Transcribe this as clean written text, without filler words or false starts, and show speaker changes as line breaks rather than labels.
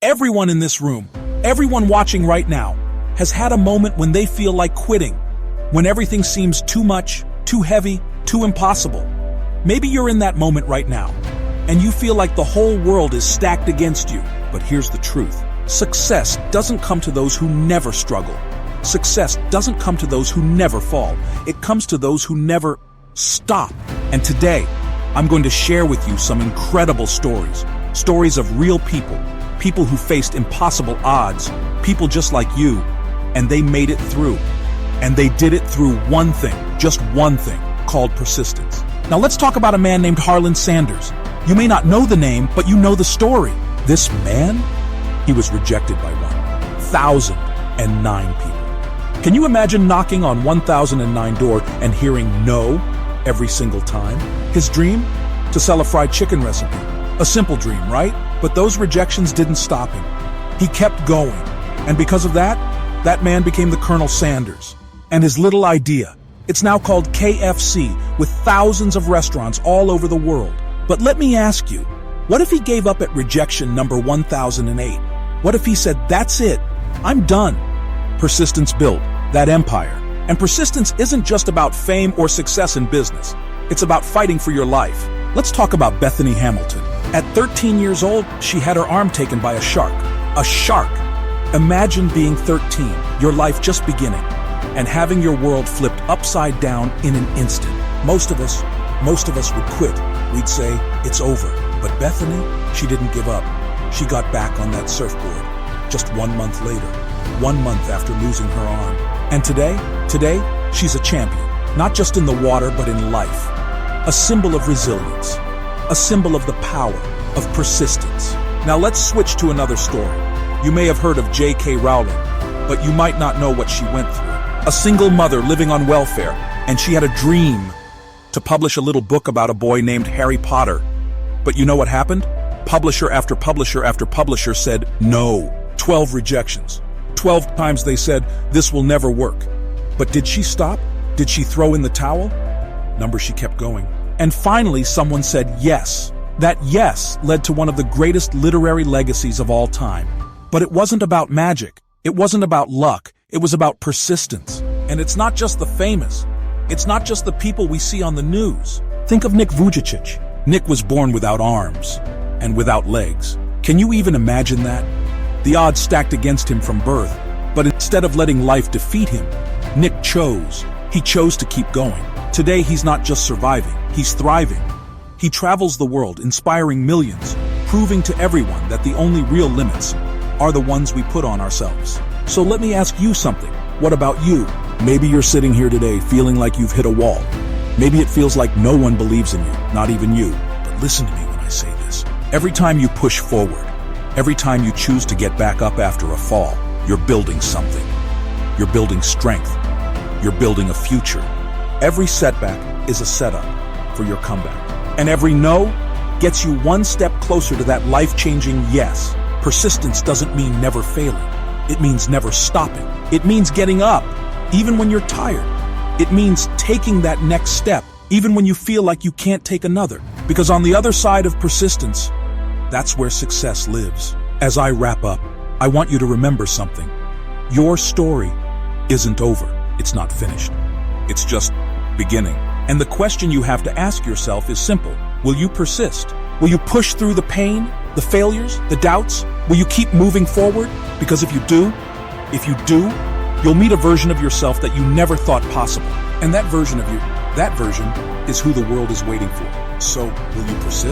Everyone in this room, everyone watching right now, has had a moment when they feel like quitting, when everything seems too much, too heavy, too impossible. Maybe you're in that moment right now, and you feel like the whole world is stacked against you. But here's the truth. Success doesn't come to those who never struggle. Success doesn't come to those who never fall. It comes to those who never stop. And today, I'm going to share with you some incredible stories. Stories of real people. People who faced impossible odds. People just like you. And they made it through. And they did it through one thing, just one thing, called persistence. Now let's talk about a man named Harlan Sanders. You may not know the name, but you know the story. This man, he was rejected by 1,009 people. Can you imagine knocking on 1,009 door and hearing no every single time? His dream? To sell a fried chicken recipe. A simple dream, right? But those rejections didn't stop him. He kept going. And because of that, that man became the Colonel Sanders. And his little idea, it's now called KFC, with thousands of restaurants all over the world. But let me ask you, what if he gave up at rejection number 1008? What if he said, that's it, I'm done? Persistence built that empire. And persistence isn't just about fame or success in business. It's about fighting for your life. Let's talk about Bethany Hamilton. At 13 years old, she had her arm taken by a shark. A shark! Imagine being 13, your life just beginning, and having your world flipped upside down in an instant. Most of us would quit. We'd say, it's over. But Bethany, she didn't give up. She got back on that surfboard. Just 1 month later, 1 month after losing her arm. And today, she's a champion. Not just in the water, but in life. A symbol of resilience. A symbol of the power of persistence. Now let's switch to another story. You may have heard of J.K. Rowling, but you might not know what she went through. A single mother living on welfare, and she had a dream to publish a little book about a boy named Harry Potter. But you know what happened? Publisher after publisher after publisher said no. 12 rejections. 12 times they said, this will never work. But did she stop? Did she throw in the towel? Number, she kept going. And finally, someone said yes. That yes led to one of the greatest literary legacies of all time. But it wasn't about magic. It wasn't about luck. It was about persistence. And it's not just the famous. It's not just the people we see on the news. Think of Nick Vujicic. Nick was born without arms and without legs. Can you even imagine that? The odds stacked against him from birth. But instead of letting life defeat him, Nick chose. He chose to keep going. Today, he's not just surviving. He's thriving. He travels the world, inspiring millions, proving to everyone that the only real limits are the ones we put on ourselves. So let me ask you something. What about you? Maybe you're sitting here today feeling like you've hit a wall. Maybe it feels like no one believes in you, not even you. But listen to me when I say this. Every time you push forward, every time you choose to get back up after a fall, you're building something. You're building strength. You're building a future. Every setback is a setup for your comeback. And every no gets you one step closer to that life-changing yes. Persistence doesn't mean never failing. It means never stopping. It means getting up, even when you're tired. It means taking that next step, even when you feel like you can't take another. Because on the other side of persistence, that's where success lives. As I wrap up, I want you to remember something. Your story isn't over. It's not finished. It's just beginning. And the question you have to ask yourself is simple. Will you persist? Will you push through the pain, the failures, the doubts? Will you keep moving forward? Because if you do, you'll meet a version of yourself that you never thought possible. And that version is who the world is waiting for. So, will you persist?